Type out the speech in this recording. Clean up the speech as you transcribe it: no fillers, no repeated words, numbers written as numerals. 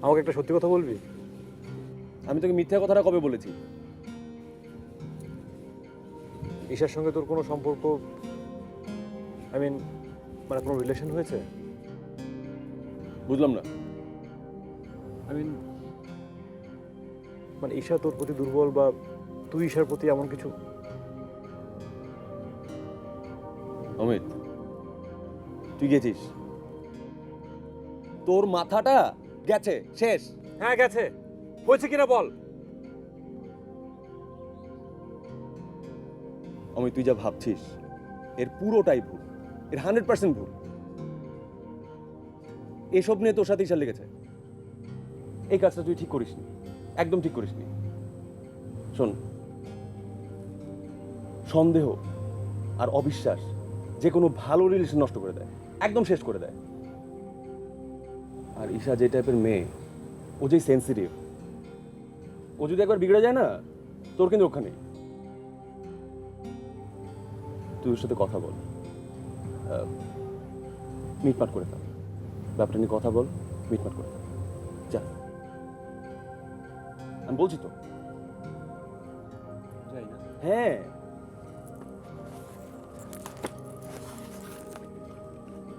আমাকে একটা সত্যি কথা বলবি? আমি তোকে মিথ্যা কথাটা কবে বলেছি? ঈশার সঙ্গে তোর কোনো সম্পর্ক, আই মিন, মানে কোনো রিলেশন হয়েছে? বুঝলাম না। আই মিন, মানে ঈশা তোর প্রতি দুর্বল বা তুই ঈশার প্রতি এমন কিছু? অমিত, তুই গেছিস, তোর মাথাটা গেছে, শেষ। হ্যাঁ গেছে। হয়েছে কিনা বল। অমিত, তুই যা ভাবছিস এর পুরোটাই ভুল, এর 100% ভুল। এসব নিয়ে তোর সাথে ঈশার লেগেছে। এই কাজটা তুই ঠিক করিসনি, একদম ঠিক করিসনি। শোন, সন্দেহ আর অবিশ্বাস যে কোনো ভালো রিলেশন নষ্ট করে দেয়, একদম শেষ করে দেয়। আর ঈশা যে টাইপের মেয়ে, ও যে সেন্সিটিভ, ও যদি একবার বিগড়ে যায় না, তোর কিন্তু রক্ষা নেই। তুই ওর সাথে কথা বল, মিটমাট করে ফেল, ব্যাপারটা নিয়ে কথা বল, মিটমাট করে ফেল। যা, আমি বলছি তো। যাই না। হ্যাঁ।